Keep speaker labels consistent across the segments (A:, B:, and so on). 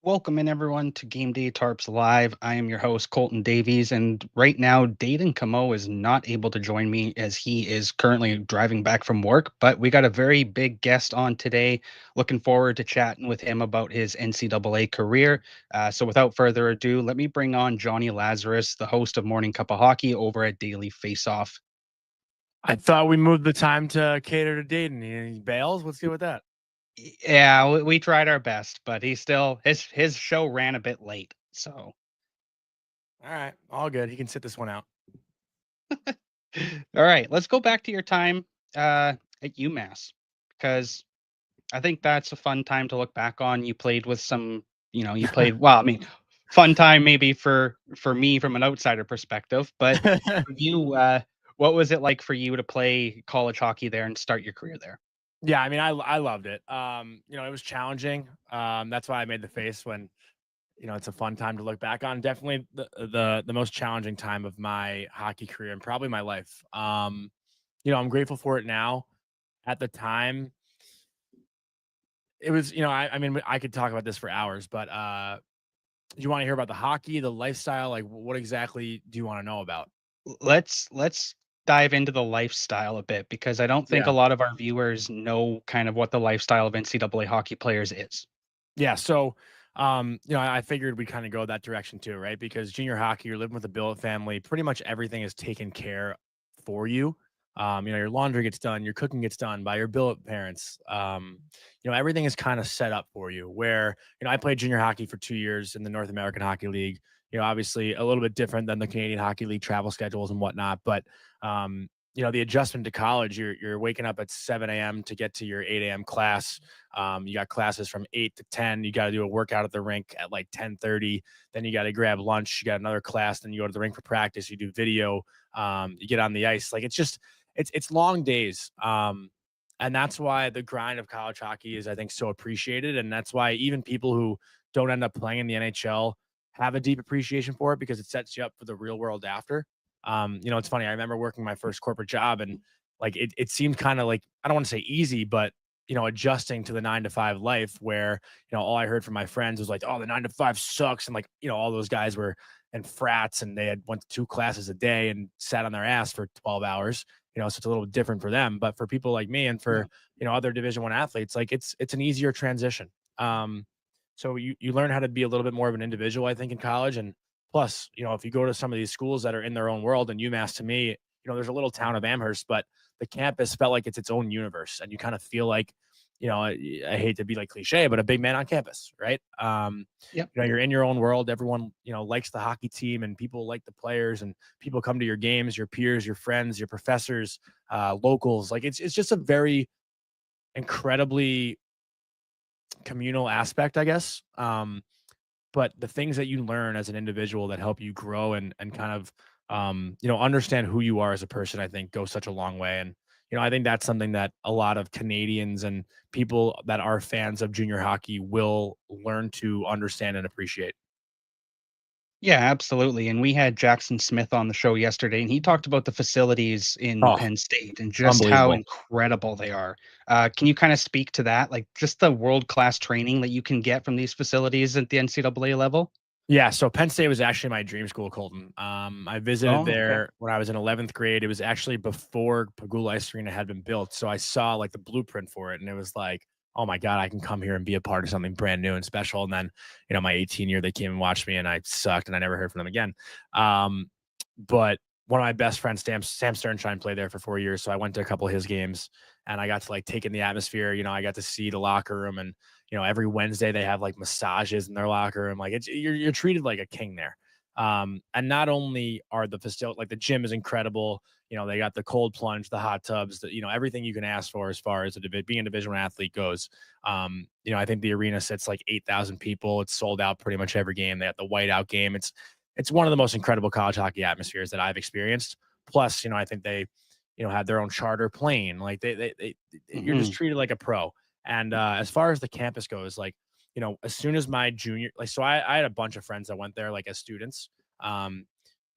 A: Welcome in everyone to Game Day Tarps Live. I am your host Colton Davies, and right now Dayton Camo is not able to join me as he is currently driving back from work. But we got a very big guest on today. Looking forward to chatting with him about his NCAA career. So without further ado, let me bring on Jonny Lazarus, the host of Morning Cup of Hockey over at Daily Faceoff.
B: I thought we moved the time to cater to Dayton. He bails. What's good with that?
A: Yeah, we tried our best, but he still his show ran a bit late. So
B: All right, all good. He can sit this one out.
A: all right, let's go back to your time at UMass because I think that's a fun time to look back on. You played with some, you played well. I mean, fun time maybe for me from an outsider perspective, but for you, what was it like for you to play college hockey there and start your career there?
B: Yeah, I mean, I loved it. It was challenging. That's why I made the face when it's a fun time to look back on. Definitely the most challenging time of my hockey career and probably my life. I'm grateful for it now. At the time, it was I mean I could talk about this for hours, but do you want to hear about the hockey, the lifestyle? Like, what exactly do you want to know about?
A: Let's dive into the lifestyle a bit because I don't think a
B: Yeah.
A: lot of our viewers know kind of what the lifestyle of NCAA hockey players is.
B: Yeah, so, I figured we'd kinda go that direction too, right? Because junior hockey, you're living with a billet family, pretty much everything is taken care for you. Your laundry gets done, your cooking gets done by your billet parents. Everything is kinda set up for you where, I played junior hockey for 2 years in the North American Hockey League, obviously a little bit different than the Canadian Hockey League travel schedules and whatnot, but, the adjustment to college, you're waking up at 7 a.m. to get to your 8 a.m. class. You got classes from 8 to 10. You got to do a workout at the rink at like 10:30. Then you got to grab lunch. You got another class. Then you go to the rink for practice. You do video. You get on the ice. Like it's long days. And that's why the grind of college hockey is, I think, so appreciated. And that's why even people who don't end up playing in the NHL have a deep appreciation for it because it sets you up for the real world after. It's funny. I remember working my first corporate job and like it seemed kind of like I don't want to say easy, but adjusting to the 9 to 5 life where, all I heard from my friends was like, oh, the 9 to 5 sucks. And like, all those guys were in frats and they had went to 2 classes a day and sat on their ass for 12 hours, so it's a little different for them. But for people like me and
A: Yeah.
B: for, other Division 1 athletes, like it's an easier transition. So you learn how to be a little bit more of an individual, I think, in college. And plus, if you go to some of these schools that are in their own world, and UMass to me, there's a little town of Amherst, but the campus felt like it's its own universe, and you kind of feel like, I hate to be like cliche, but a big man on campus, right?
A: Yep.
B: You're in your own world. Everyone, likes the hockey team, and people like the players, and people come to your games, your peers, your friends, your professors, locals. Like it's just a very incredibly communal aspect, I guess. But the things that you learn as an individual that help you grow and kind of understand who you are as a person, I think goes such a long way. And I think that's something that a lot of Canadians and people that are fans of junior hockey will learn to understand and appreciate.
A: Yeah, absolutely. And we had Jackson Smith on the show yesterday, and he talked about the facilities in
B: Oh,
A: Penn State and just how
B: unbelievable.
A: incredible they are. Can you kind of speak to that? Like just the world class training that you can get from these facilities at the NCAA level?
B: Yeah, so Penn State was actually my dream school, Colton. I visited
A: Oh, okay.
B: there when I was in 11th grade. It was actually before Pagula Ice Arena had been built, so I saw like the blueprint for it, and it was like, oh my god, I can come here and be a part of something brand new and special. And then, my 18 year, they came and watched me, and I sucked, and I never heard from them again. Um, but one of my best friends, Sam Sternshine, played there for 4 years, so I went to a couple of his games, and I got to like take in the atmosphere. I got to see the locker room, and every Wednesday they have like massages in their locker room. Like you're treated like a king there. And not only are the facility, like the gym is incredible. They got the cold plunge, the hot tubs, everything you can ask for as far as being a Division 1 athlete goes. I think the arena sits like 8,000 people. It's sold out pretty much every game. They have the whiteout game. It's one of the most incredible college hockey atmospheres that I've experienced. Plus, I think they, have their own charter plane. Like you're just
A: Hmm.
B: treated like a pro. And as far as the campus goes, like, as soon as my junior, like, so I had a bunch of friends that went there, like, as students um,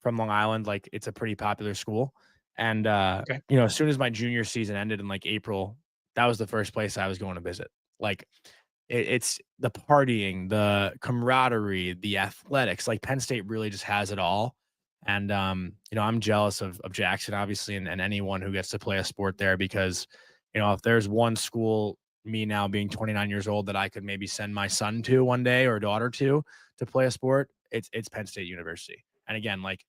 B: from Long Island. Like, it's a pretty popular school. And,
A: Okay.
B: as soon as my junior season ended in like April, that was the first place I was going to visit. Like, it's the partying, the camaraderie, the athletics. Like Penn State really just has it all. And I'm jealous of Jackson, obviously, and anyone who gets to play a sport there because, if there's one school, me now being 29 years old, that I could maybe send my son to one day or daughter to play a sport, it's Penn State University. And again, like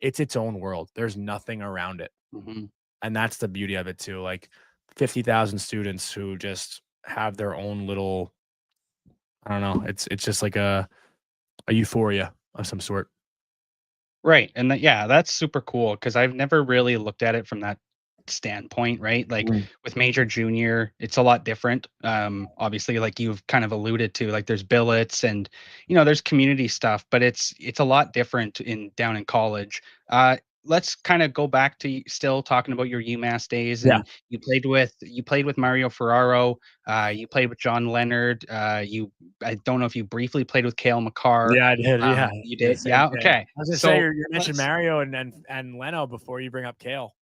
B: it's its own world. There's nothing around it.
A: Mhm.
B: And that's the beauty of it too. Like 50,000 students who just have their own little, I don't know, it's just like a euphoria of some sort.
A: Right, and yeah, that's super cool because I've never really looked at it from that standpoint, right? Like
B: Mhm.
A: with major, junior, it's a lot different. Obviously, like you've kind of alluded to, like there's billets and there's community stuff, but it's a lot different in down in college. Let's kind of go back to still talking about your UMass days,
B: Yeah.
A: and you played with Mario Ferraro, you played with John Leonard, I don't know if you briefly played with Cale McCarr.
B: Yeah, I did. Yeah.
A: You
B: The
A: did,
B: same
A: yeah,
B: thing.
A: okay.
B: I was gonna say
A: So
B: you mentioned
A: let's
B: Mario and Leno before you bring up Kale.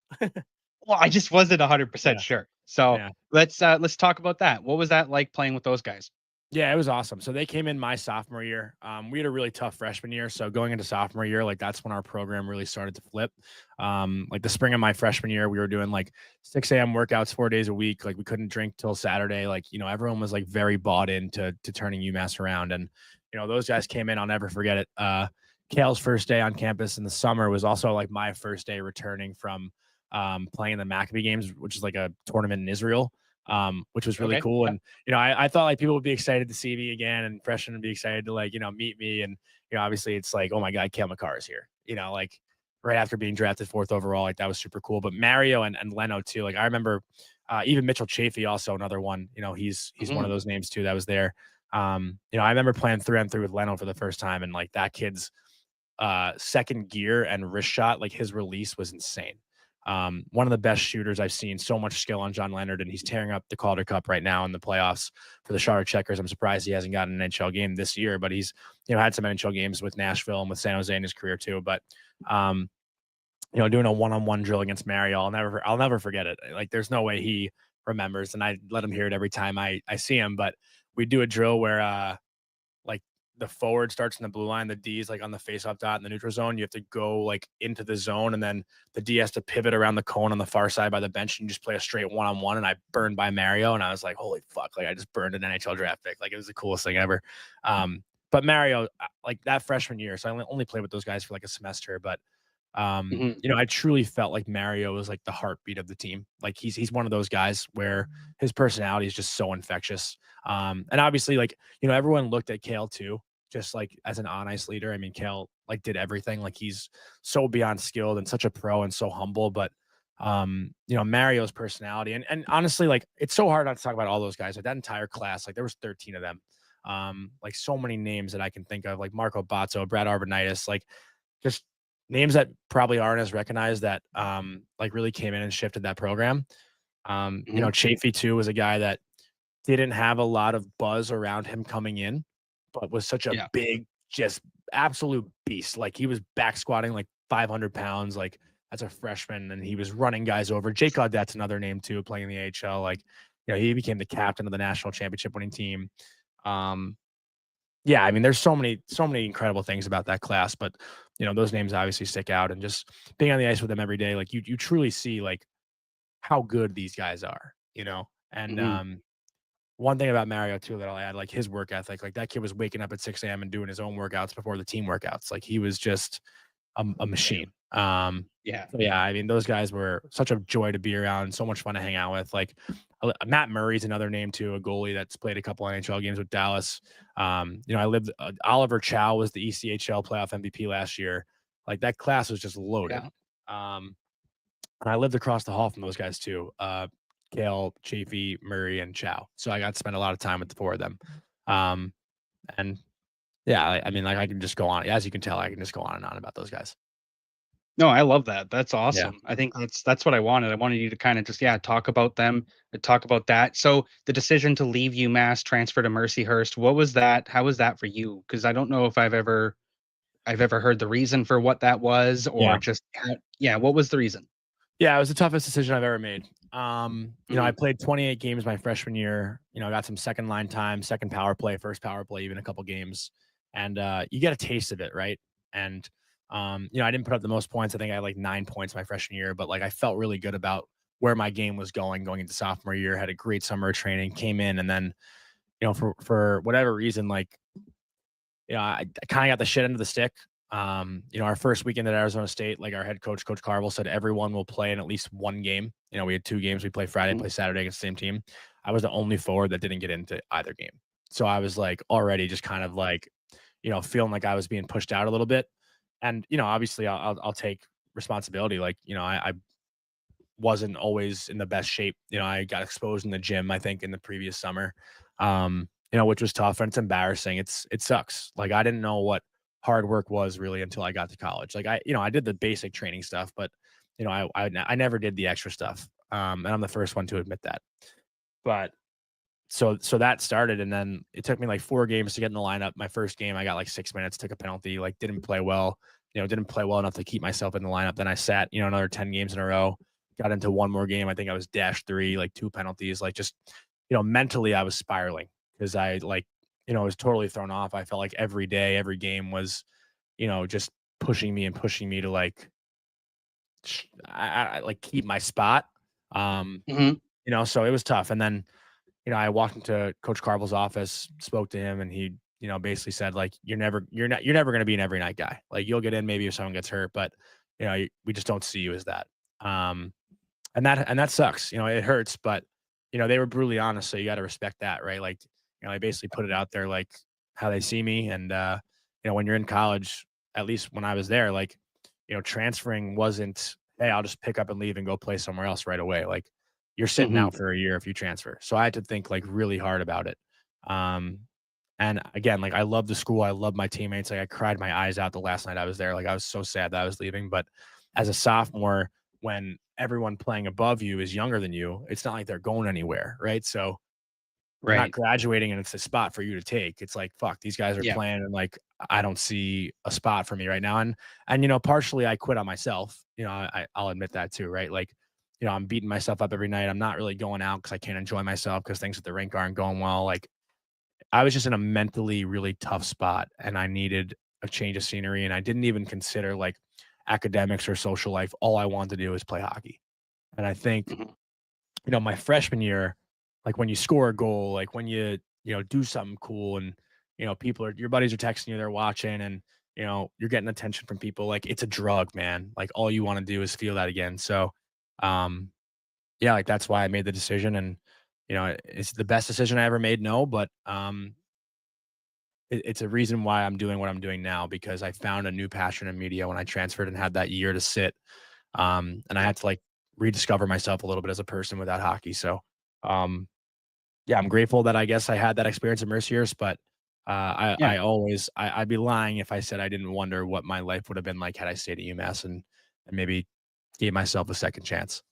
A: Well, I just wasn't 100%
B: Yeah.
A: sure. So
B: Yeah.
A: let's talk about that. What was that like playing with those guys?
B: Yeah, it was awesome. So they came in my sophomore year. We had a really tough freshman year. So going into sophomore year, like that's when our program really started to flip. Like the spring of my freshman year, we were doing like 6 a.m. workouts 4 days a week. Like we couldn't drink till Saturday. Like, everyone was like very bought into turning UMass around. And, those guys came in, I'll never forget it. Kale's first day on campus in the summer was also like my first day returning from playing the Maccabee games, which is like a tournament in Israel. Which was really
A: Okay.
B: cool.
A: Yep.
B: And I thought like people would be excited to see me again, and freshmen would be excited to like meet me. And obviously it's like, oh my god, Cale McCarr is here. Like right after being drafted fourth overall, like that was super cool. But Mario and Leno too. Like I remember even Mitchell Chafee, also another one. He's one of
A: Mhm.
B: those names too that was there. I remember playing 3-on-3 with Leno for the first time, and like that kid's second gear and wrist shot, like his release was insane. One of the best shooters I've seen. So much skill on John Leonard, and he's tearing up the Calder Cup right now in the playoffs for the Charlotte Checkers. I'm surprised he hasn't gotten an NHL game this year, but he's had some NHL games with Nashville and with San Jose in his career too. But um, doing a one-on-one drill against Mario, I'll never forget it. Like there's no way he remembers, and I let him hear it every time I see him. But we do a drill where like the forward starts in the blue line, the D is like on the face-off dot in the neutral zone. You have to go like into the zone, and then the D has to pivot around the cone on the far side by the bench and just play a straight one-on-one. And I burned by Mario, and I was like, holy fuck, like I just burned an NHL draft pick. Like it was the coolest thing ever. But Mario, like that freshman year, so I only played with those guys for like a semester, but
A: Mhm.
B: I truly felt like Mario was like the heartbeat of the team. Like he's one of those guys where his personality is just so infectious. And obviously, like, everyone looked at Kale too, just like as an on ice leader. I mean, Kale like did everything. Like he's so beyond skilled and such a pro and so humble. But Mario's personality and honestly, like it's so hard not to talk about all those guys. Like that entire class, like there was 13 of them. Like so many names that I can think of, like Marco Bazzo, Brad Arbonitis, like just names that probably aren't as recognized that like really came in and shifted that program.
A: Mhm.
B: Chafee too was a guy that didn't have a lot of buzz around him coming in, but was such a
A: Yeah.
B: big, just absolute beast. Like he was back squatting like 500 pounds, like as a freshman, and he was running guys over. Jake Gaudette's another name too, playing in the AHL. Like, he became the captain of the national championship winning team. Um, yeah, I mean, there's so many incredible things about that class, but those names obviously stick out, and just being on the ice with them every day, like you truly see like how good these guys are, and
A: Mhm.
B: one thing about Mario too that I'll add, like his work ethic, like that kid was waking up at 6 a.m. and doing his own workouts before the team workouts. Like he was just a
A: Damn.
B: machine.
A: Yeah.
B: So yeah, I mean, those guys were such a joy to be around, so much fun to hang out with. Like Matt Murray's another name too, a goalie that's played a couple NHL games with Dallas. I lived. Oliver Chow was the ECHL playoff MVP last year. Like that class was just loaded.
A: Yeah.
B: Um, and I lived across the hall from those guys too. Kale, Chafee, Murray, and Chow. So I got to spend a lot of time with the four of them. Um, and yeah, I mean, like I can just go on. As you can tell, I can just go on and on about those guys.
A: No, I love that. That's
B: Yeah.
A: awesome. I think that's what I wanted. I wanted you to kind of just talk about them, talk about that. So the decision to leave UMass, transfer to Mercyhurst, what was that? How was that for you? Because I don't know if I've ever heard the reason for what that was, or
B: Yeah.
A: just what was the reason?
B: Yeah, it was the toughest decision I've ever made. I
A: Mhm.
B: played 28 games my freshman year. I got some second line time, second power play, first power play, even a couple games. And you get a taste of it, right? And I didn't put up the most points. I think I had like 9 points my freshman year, but like I felt really good about where my game was going into sophomore year. Had a great summer of training, came in, and then, for whatever reason, like, I kind of got the shit end of the stick. Our first weekend at Arizona State, like our head coach, Coach Carvel, said everyone will play in at least one game. We had 2 games. We play Friday,
A: Mhm.
B: play Saturday against the same team. I was the only forward that didn't get into either game. So I was like already just kind of like, feeling like I was being pushed out a little bit. And, obviously I'll take responsibility. Like, I wasn't always in the best shape. I got exposed in the gym, I think, in the previous summer, which was tough and it's embarrassing. It sucks. Like I didn't know what hard work was really until I got to college. Like I did the basic training stuff, but I never did the extra stuff. And I'm the first one to admit that. But so that started, and then it took me like 4 games to get in the lineup. My first game, I got like 6 minutes, took a penalty, like didn't play well, didn't play well enough to keep myself in the lineup. Then I sat, another 10 games in a row, got into one more game. I think I was dash 3, like 2 penalties, like just, mentally I was spiraling because I like, was totally thrown off. I felt like every day, every game was, just pushing me to like, like keep my spot. Um,
A: Mhm.
B: so it was tough. And then, I walked into Coach Carvel's office, spoke to him, and he, basically said like, you're never going to be an every night guy. Like you'll get in maybe if someone gets hurt, but we just don't see you as that. Um, and that sucks. It hurts, but they were brutally honest, so you got to respect that, right? Like, they basically put it out there like how they see me, and when you're in college, at least when I was there, like, transferring wasn't, hey, I'll just pick up and leave and go play somewhere else right away. Like, you're sitting
A: Mhm.
B: out for a year if you transfer. So I had to think like really hard about it. Um, and again, like I love the school, I love my teammates. Like I cried my eyes out the last night I was there. Like I was so sad that I was leaving. But as a sophomore, when everyone playing above you is younger than you, it's not like they're going anywhere, right? So they're not
A: Right.
B: graduating and it's a spot for you to take. It's like, fuck, these guys are
A: Yeah.
B: playing and like I don't see a spot for me right now. And partially I quit on myself. I'll admit that too, right? Like, I'm beating myself up every night. I'm not really going out because I can't enjoy myself because things at the rink aren't going well. Like I was just in a mentally really tough spot and I needed a change of scenery. And I didn't even consider like academics or social life. All I wanted to do was play hockey. And I think,
A: Mhm.
B: my freshman year, like when you score a goal, like when you do something cool and, your buddies are texting you, they're watching and, you're getting attention from people. Like it's a drug, man. Like all you want to do is feel that again. So, um, yeah, like that's why I made the decision and, it's the best decision I ever made. No, but, it's a reason why I'm doing what I'm doing now because I found a new passion in media when I transferred and had that year to sit. And I had to like rediscover myself a little bit as a person without hockey. So, um, yeah, I'm grateful that I guess I had that experience at Mercier's, but
A: Yeah.
B: I'd be lying if I said I didn't wonder what my life would have been like had I stayed at UMass and maybe gave myself a second chance.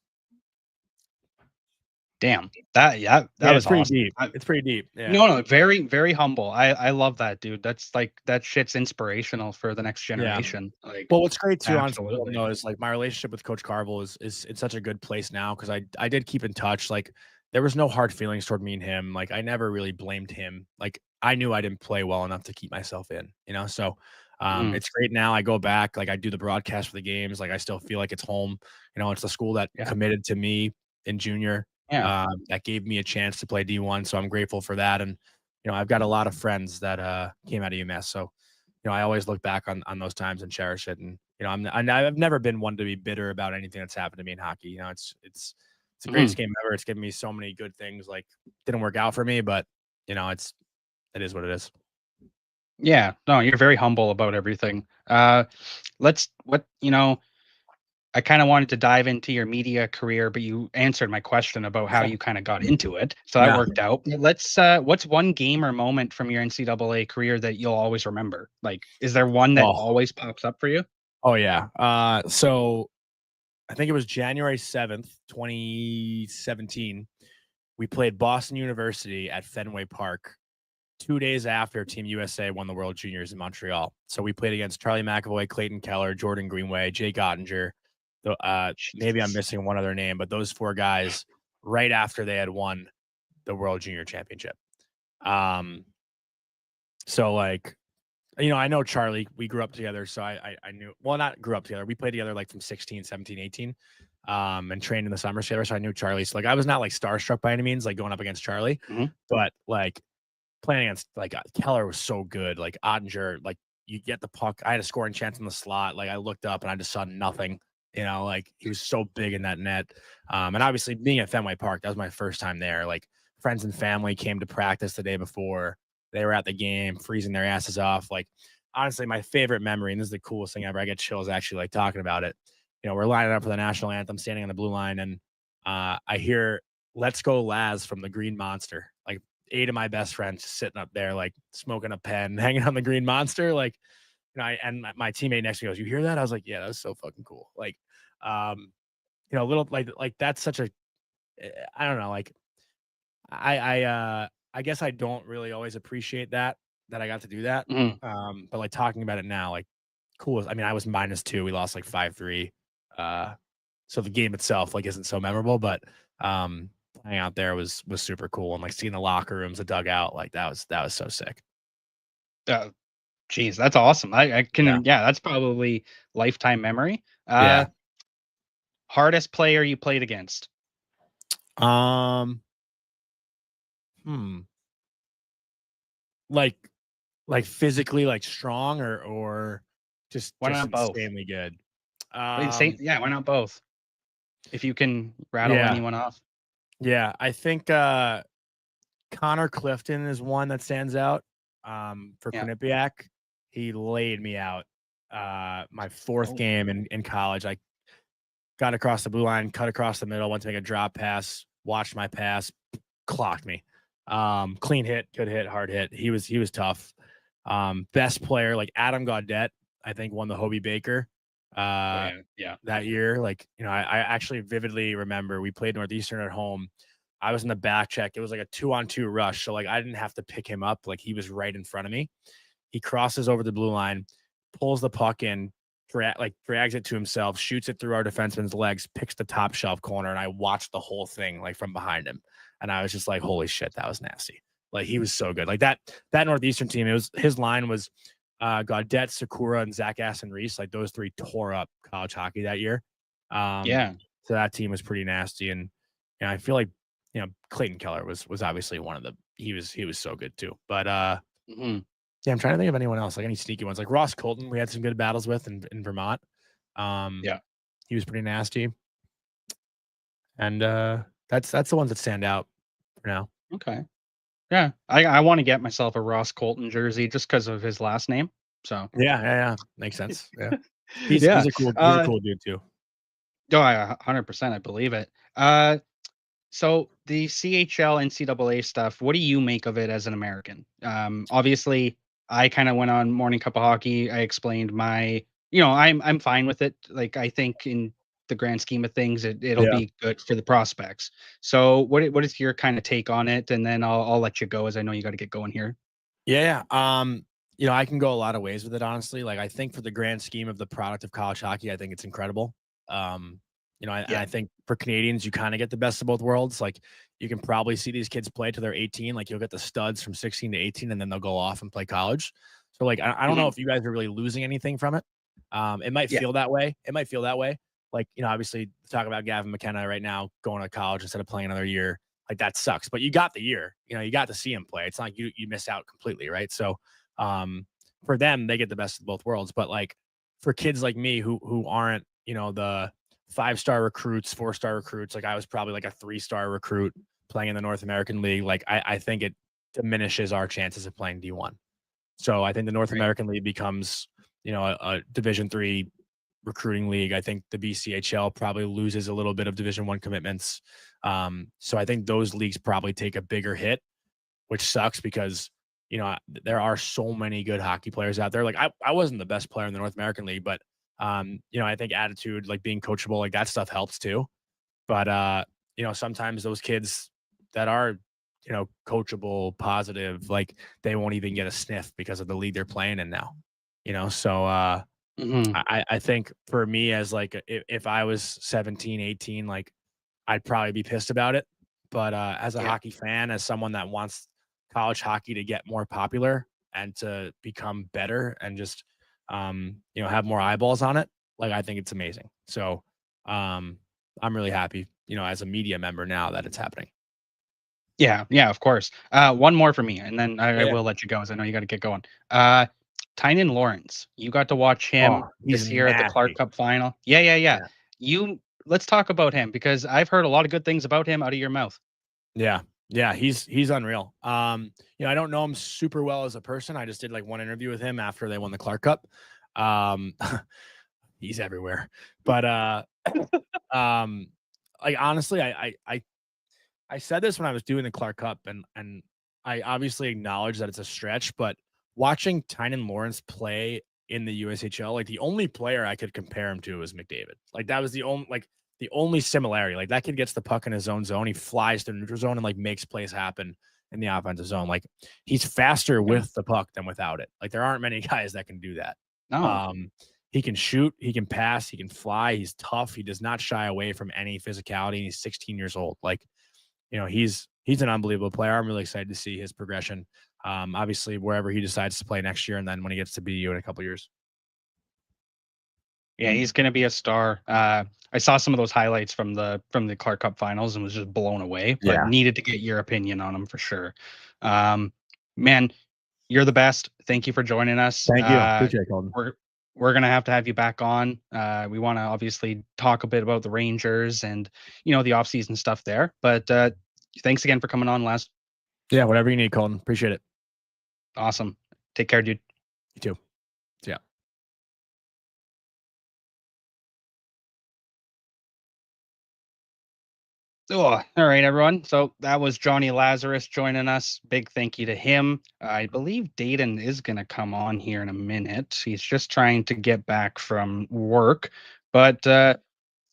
A: Damn. That
B: Yeah,
A: was
B: it's pretty
A: awesome.
B: deep. It's pretty deep. Yeah.
A: No, no, very, very humble. I love that, dude. That's like that shit's inspirational for the next
B: Yeah.
A: generation. Like,
B: Well, what's great too on film
A: absolutely.
B: though is like my relationship with Coach Carvel is in such a good place now because I did keep in touch. Like there was no hard feelings toward me and him. Like I never really blamed him. Like I knew I didn't play well enough to keep myself in. So
A: Mhm.
B: it's great now. I go back, like I do the broadcast for the games. Like I still feel like it's home. It's the school that
A: Yeah.
B: committed to me in junior,
A: Yeah.
B: that gave me a chance to play D1. So I'm grateful for that. And I've got a lot of friends that came out of UMass. So I always look back on those times and cherish it. And I've never been one to be bitter about anything that's happened to me in hockey. It's the greatest
A: Mhm.
B: game ever. It's given me so many good things. Like didn't work out for me, but it is what it is.
A: Yeah. No, you're very humble about everything. Let's what I kind of wanted to dive into your media career, but you answered my question about how you kind of got into it. So that
B: Yeah.
A: worked out. Let's what's one game or moment from your NCAA career that you'll always remember? Like, is there one that
B: Oh,
A: always pops up for you?
B: oh yeah. So I think it was January 7th, 2017. We played Boston University at Fenway Park 2 days after Team USA won the World Juniors in Montreal. So we played against Charlie McAvoy, Clayton Keller, Jordan Greenway, Jake Ottinger. Maybe I'm
A: Jesus.
B: missing one other name, but those 4 guys right after they had won the World Junior Championship. Um, so like, I know Charlie. We grew up together, so I knew. Well, not grew up together. We played together like from 16, 17, 18, and trained in the summer together. So I knew Charlie. So like, I was not like starstruck by any means, like going up against Charlie,
A: Mhm.
B: but like playing against like Keller was so good. Like Ottinger, like you get the puck. I had a scoring chance in the slot. Like I looked up and I just saw nothing. Like he was so big in that net. And obviously being at Fenway Park, that was my first time there. Like friends and family came to practice the day before. They were at the game, freezing their asses off. Like honestly, my favorite memory, and this is the coolest thing ever. I get chills actually like talking about it. We're lining up for the national anthem, standing on the blue line, and I hear "Let's Go Laz" from the Green Monster. Like 8 of my best friends sitting up there, like smoking a pen, hanging on the Green Monster. Like, and my teammate next to me goes, "You hear that?" I was like, "Yeah, that's so fucking cool." Like, little like that's such a, I don't know, like I guess I don't really always appreciate that I got to do that.
A: Mhm.
B: But like talking about it now, like cool. I mean, I was -2. We lost like 5-3. Uh, so the game itself like isn't so memorable, but playing out there was super cool, and like seeing the locker rooms, the dugout, like that was so sick.
A: Uh, Geez, that's awesome. I
B: Yeah.
A: can yeah, that's probably lifetime memory.
B: Yeah.
A: Hardest player you played against?
B: Um, hmm. Like physically like strong or
A: Why
B: just
A: not both?
B: insanely good.
A: Say
B: Um,
A: yeah, why not both? If you can rattle
B: yeah.
A: anyone off.
B: Yeah. I think Connor Clifton is one that stands out. For
A: Yeah.
B: Quinnipiac, he laid me out. My fourth
A: Oh,
B: game in college, I got across the blue line, cut across the middle, went to make a drop pass, watched my pass, clocked me. Clean hit, good hit, hard hit. He was tough. Best player like Adam Gaudette, I think won the Hobie Baker
A: oh
B: uh
A: yeah, yeah.
B: that year. Like, I actually vividly remember we played Northeastern at home. I was in the back check. It was like a 2-on-2 rush. So like I didn't have to pick him up. Like he was right in front of me. He crosses over the blue line, pulls the puck in, drags it to himself, shoots it through our defenseman's legs, picks the top shelf corner, and I watched the whole thing like from behind him, and I was just like, "Holy shit, that was nasty!" Like he was so good. Like that Northeastern team, it was his line was Gaudette, Sakura, and Zach Aston Reese. Like those 3 tore up college hockey that year. Um,
A: Yeah.
B: so that team was pretty nasty, and I feel like Clayton Keller was obviously one of the he was so good too, but
A: Mhm.
B: yeah, I'm trying to think of anyone else, like any sneaky ones. Like Ross Colton, we had some good battles with in Vermont.
A: Yeah.
B: He was pretty nasty. And that's the ones that stand out for now.
A: Okay. Yeah. I wanna get myself a Ross Colton jersey just because of his last name. So,
B: Yeah, yeah, yeah. Makes sense. Yeah. He's
A: yeah.
B: a cool he's a
A: Uh,
B: cool dude too.
A: oh, I 100% I believe it. So the CHL NCAA stuff, what do you make of it as an American? Obviously, I kind of went on Morning Cup of Hockey. I explained I'm fine with it. Like I think in the grand scheme of things, it'll
B: Yeah.
A: be good for the prospects. So what is your kind of take on it? And then I'll let you go as I know you got to get going here.
B: Yeah, I can go a lot of ways with it, honestly. Like, I think for the grand scheme of the product of college hockey, I think it's incredible. And
A: Yeah.
B: I think for Canadians, you kind of get the best of both worlds. Like, you can probably see these kids play till they're 18. Like, you'll get the studs from 16 to 18, and then they'll go off and play college. So, like, I don't know
A: Mhm.
B: if you guys are really losing anything from it. It might
A: Yeah.
B: feel that way. It might feel that way. Like, obviously, talk about Gavin McKenna right now going to college instead of playing another year. Like that sucks. But you got the year. You got to see him play. It's not like you miss out completely, right? So for them, they get the best of both worlds. But like for kids like me who aren't, the 5-star recruits, 4-star recruits, like I was probably like a 3-star recruit playing in the North American League. Like I think it diminishes our chances of playing D1. So I think the North
A: Right.
B: American League becomes, a Division 3 recruiting league. I think the BCHL probably loses a little bit of Division 1 commitments. So I think those leagues probably take a bigger hit, which sucks because there are so many good hockey players out there. Like I wasn't the best player in the North American League, but I think attitude, like being coachable, like that stuff helps too. But sometimes those kids that are coachable, positive, like they won't even get a sniff because of the league they're playing in now. So
A: Mhm.
B: I think for me as like if I was 17, 18, like I'd probably be pissed about it. But as a
A: Yeah.
B: hockey fan, as someone that wants college hockey to get more popular and to become better and just have more eyeballs on it, like I think it's amazing. So um I'm really happy, as a media member now that it's happening.
A: Yeah, yeah, of course. One more for me, and then I
B: Yeah.
A: will let you go, as I know you gotta get going. Uh, Tynan Lawrence, you got to watch
B: Oh,
A: him
B: he's
A: this year at the Clark
B: nasty.
A: Cup final. Yeah, yeah, yeah.
B: Yeah.
A: Let's talk about him because I've heard a lot of good things about him out of your mouth.
B: Yeah. Yeah, he's unreal. I don't know him super well as a person. I just did like one interview with him after they won the Clark Cup. Um he's everywhere. But um like honestly, I said this when I was doing the Clark Cup and I obviously acknowledge that it's a stretch, but watching Tynan Lawrence play in the USHL, like the only player I could compare him to was McDavid. Like that was the only similarity. Like that kid gets the puck in his own zone, he flies to the neutral zone and like makes plays happen in the offensive zone. Like he's faster
A: Okay.
B: with the puck than without it. Like there aren't many guys that can do that.
A: No.
B: Um, he can shoot, he can pass, he can fly, he's tough, he does not shy away from any physicality, and he's 16 years old. Like he's an unbelievable player. I'm really excited to see his progression. Obviously, wherever he decides to play next year, and then when he gets to BU in a couple years.
A: Yeah, he's gonna be a star. I saw some of those highlights from the Clark Cup finals and was just blown away, but
B: Yeah.
A: needed to get your opinion on him for sure. Um, man, you're the best. Thank you for joining us.
B: Thank you. Appreciate it, Colton.
A: We're we're gonna have you back on. We want to obviously talk a bit about the Rangers and the offseason stuff there. But thanks again for coming on, last.
B: Yeah, whatever you need, Colton. Appreciate it.
A: Awesome. Take care, dude.
B: You too. Yeah.
A: Oh, all right, everyone. So that was Jonny Lazarus joining us. Big thank you to him. I believe Dayton is going to come on here in a minute. He's just trying to get back from work, but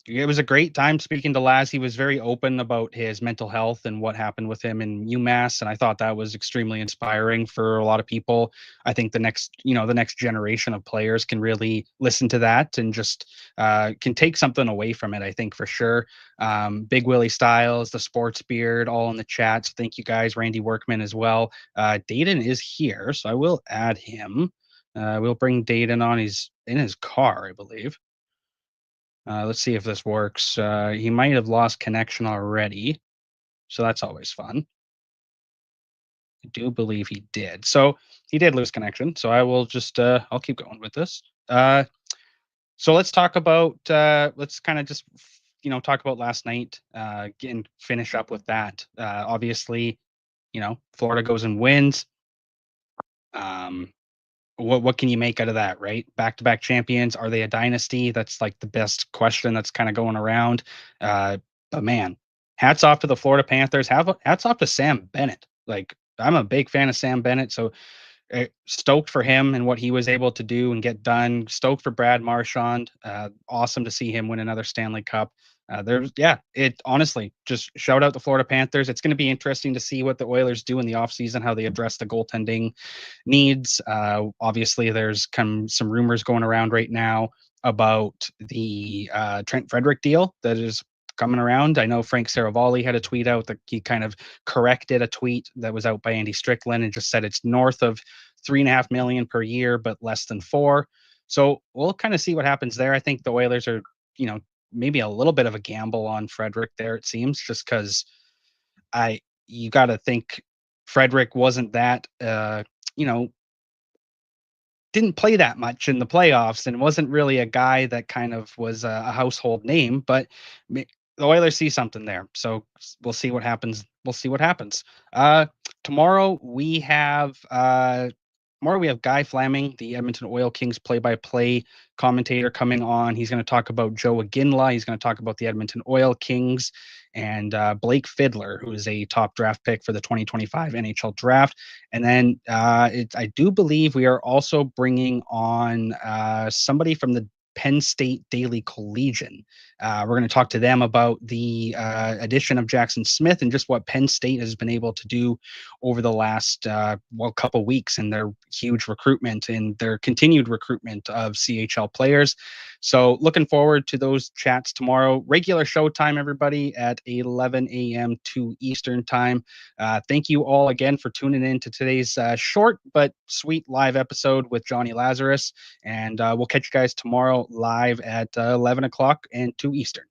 A: it was a great time speaking to Laz. He was very open about his mental health and what happened with him in UMass, and I thought that was extremely inspiring for a lot of people. I think the next generation of players can really listen to that and just can take something away from it. I think for sure. Big Willie Styles, the Sports Beard, all in the chat. So thank you guys, Randy Workman as well. Dayton is here, so I will add him. We'll bring Dayton on. He's in his car, I believe. Let's see if this works. He might have lost connection already, so that's always fun. I do believe he did. So he did lose connection. So I will just I'll keep going with this. So let's talk about let's kind of just talk about last night. And finish up with that. Obviously, Florida goes and wins. Um, what can you make out of that, right? Back-to-back champions, are they a dynasty? That's like the best question that's kind of going around. But man, hats off to the Florida Panthers. Hats off to Sam Bennett. Like I'm a big fan of Sam Bennett, so stoked for him and what he was able to do and get done. Stoked for Brad Marchand. Awesome to see him win another Stanley Cup. It honestly just shout out the Florida Panthers. It's going to be interesting to see what the Oilers do in the offseason, how they address the goaltending needs. Obviously, there's some rumors going around right now about the Trent Frederick deal that is coming around. I know Frank Saravalli had a tweet out that he kind of corrected a tweet that was out by Andy Strickland and just said it's north of 3.5 million per year, but less than 4. So we'll kind of see what happens there. I think the Oilers are, maybe a little bit of a gamble on Frederick there. It seems just because you got to think Frederick wasn't that, you know, didn't play that much in the playoffs and wasn't really a guy that kind of was a household name, but the Oilers see something there. So we'll see what happens. We'll see what happens. Tomorrow we have Guy Flaming, the Edmonton Oil Kings play-by-play commentator, coming on. He's going to talk about Joe Aginla. He's going to talk about the Edmonton Oil Kings and Blake Fiddler, who is a top draft pick for the 2025 NHL draft. And then I do believe we are also bringing on somebody from the Penn State Daily Collegian. We're going to talk to them about the addition of Jackson Smith and just what Penn State has been able to do over the last couple weeks and their huge recruitment and their continued recruitment of CHL players. So looking forward to those chats tomorrow. Regular show time, everybody, at 11 a.m. to Eastern time. Thank you all again for tuning in to today's short but sweet live episode with Jonny Lazarus. And we'll catch you guys tomorrow live at 11 o'clock and 2 Eastern.